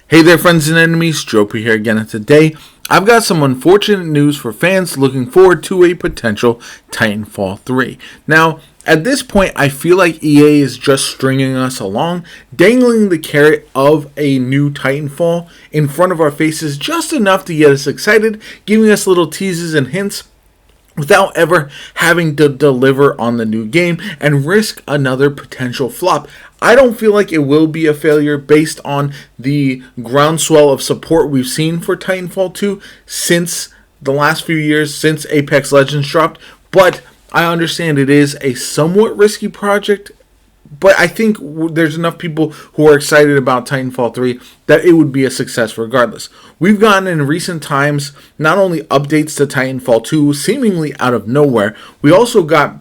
Hey there, friends and enemies, JoPa here again, and today I've got some unfortunate news for fans looking forward to a potential Titanfall 3. Now, at this point, I feel like EA is just stringing us along, dangling the carrot of a new Titanfall in front of our faces just enough to get us excited, giving us little teases and hints, without ever having to deliver on the new game and risk another potential flop. I don't feel like it will be a failure based on the groundswell of support we've seen for Titanfall 2 since the last few years, since Apex Legends dropped, but I understand it is a somewhat risky project. But I think there's enough people who are excited about Titanfall 3 that it would be a success regardless. We've gotten in recent times not only updates to Titanfall 2 seemingly out of nowhere, we also got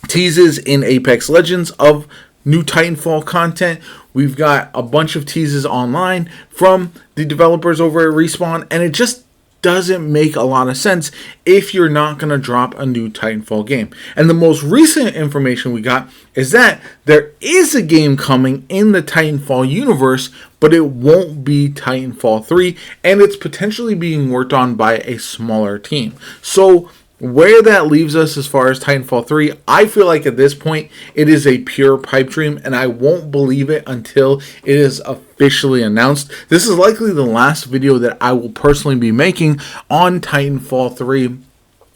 teases in Apex Legends of new Titanfall content. We've got a bunch of teases online from the developers over at Respawn, and it just doesn't make a lot of sense if you're not going to drop a new Titanfall game. And the most recent information we got is that there is a game coming in the Titanfall universe, but it won't be Titanfall 3, and it's potentially being worked on by a smaller team. So where that leaves us as far as Titanfall 3, I feel like at this point it is a pure pipe dream, and I won't believe it until it is officially announced. This is likely the last video that I will personally be making on Titanfall 3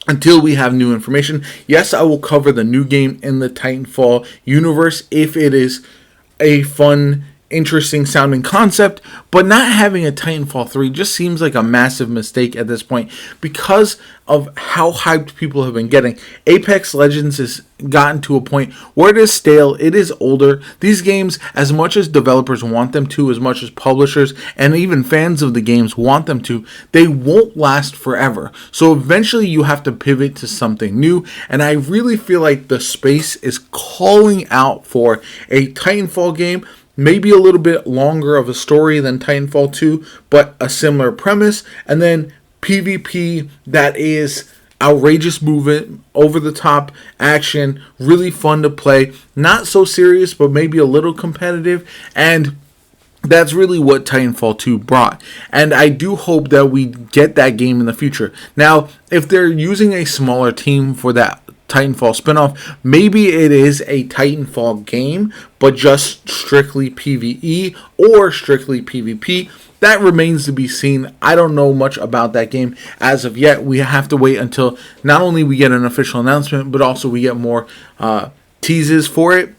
until we have new information. Yes, I will cover the new game in the Titanfall universe if it is a fun, interesting sounding concept, but not having a Titanfall 3 just seems like a massive mistake at this point because of how hyped people have been getting. Apex Legends has gotten to a point where it is stale, it is older. These games, as much as developers want them to, as much as publishers and even fans of the games want them to, they won't last forever. So eventually you have to pivot to something new, and I really feel like the space is calling out for a Titanfall game. Maybe a little bit longer of a story than Titanfall 2, but a similar premise. And then PvP that is outrageous movement, over-the-top action, really fun to play. Not so serious, but maybe a little competitive. And that's really what Titanfall 2 brought. And I do hope that we get that game in the future. Now, if they're using a smaller team for that Titanfall spinoff, maybe it is a Titanfall game, but just strictly PvE or strictly PvP. That remains to be seen. I don't know much about that game as of yet. We have to wait until not only we get an official announcement, but also we get more teases for it.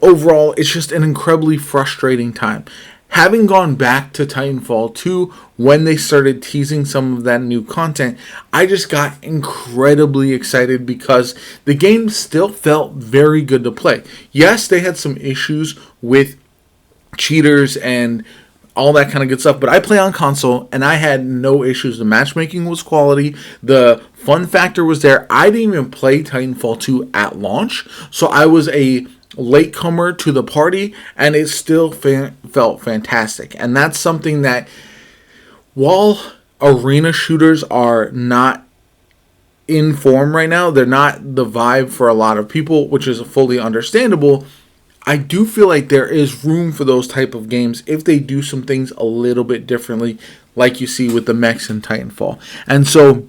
Overall, it's just an incredibly frustrating time. Having gone back to Titanfall 2 when they started teasing some of that new content, I just got incredibly excited because the game still felt very good to play. Yes, they had some issues with cheaters and all that kind of good stuff, but I play on console and I had no issues. The matchmaking was quality, the fun factor was there. I didn't even play Titanfall 2 at launch, so I was a latecomer to the party, and it still felt fantastic. And that's something that, while arena shooters are not in form right now, they're not the vibe for a lot of people, which is fully understandable. I do feel like there is room for those type of games if they do some things a little bit differently, like you see with the mechs in Titanfall. And so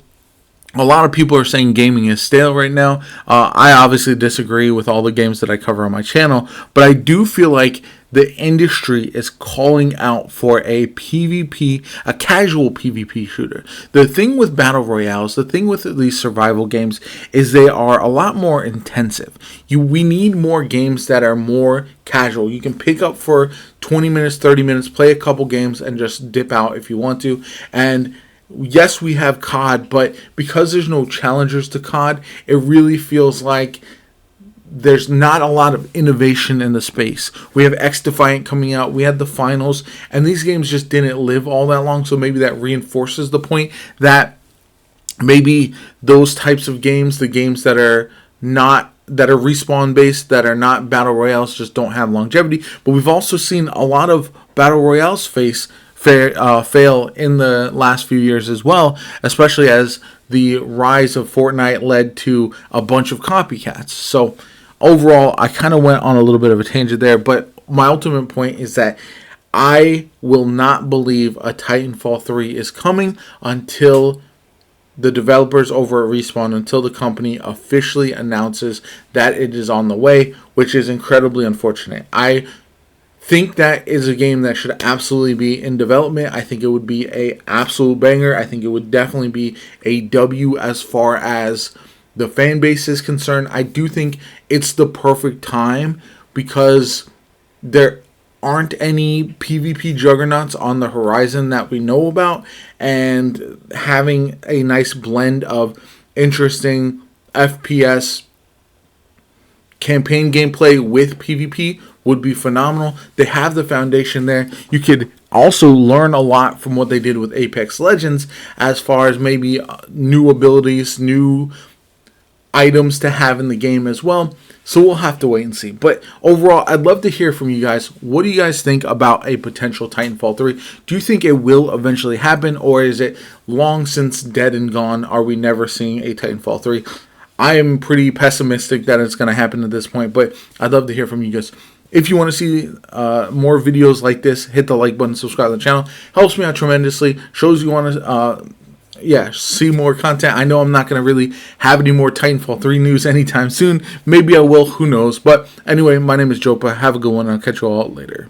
a lot of people are saying gaming is stale right now. I obviously disagree with all the games that I cover on my channel, but I do feel like the industry is calling out for a PvP, a casual PvP shooter. The thing with battle royales, the thing with these survival games, is they are a lot more intensive. We need more games that are more casual. You can pick up for 20 minutes, 30 minutes, play a couple games, and just dip out if you want to. And yes, we have COD, but because there's no challengers to COD, it really feels like there's not a lot of innovation in the space. We have X Defiant coming out, we had the finals, and these games just didn't live all that long, so maybe that reinforces the point that maybe those types of games, the games that are respawn based, that are not battle royales, just don't have longevity. But we've also seen a lot of battle royales fail in the last few years as well, especially as the rise of Fortnite led to a bunch of copycats. So overall, I kind of went on a little bit of a tangent there, but my ultimate point is that I will not believe a Titanfall 3 is coming until the developers over at Respawn, until the company officially announces that it is on the way, which is incredibly unfortunate. I think that is a game that should absolutely be in development. I think it would be a absolute banger. I think it would definitely be a W as far as the fan base is concerned. I do think it's the perfect time because there aren't any PvP juggernauts on the horizon that we know about, and having a nice blend of interesting FPS campaign gameplay with PvP would be phenomenal. They have the foundation there. You could also learn a lot from what they did with Apex Legends as far as maybe new abilities, new items to have in the game as well. So we'll have to wait and see. But overall, I'd love to hear from you guys. What do you guys think about a potential Titanfall 3? Do you think it will eventually happen, or is it long since dead and gone? Are we never seeing a Titanfall 3? I am pretty pessimistic that it's going to happen at this point, but I'd love to hear from you guys. If you want to see more videos like this, hit the like button, subscribe to the channel. Helps me out tremendously. Shows you want to see more content. I know I'm not going to really have any more Titanfall 3 news anytime soon. Maybe I will, who knows. But anyway, my name is Jopa. Have a good one. I'll catch you all later.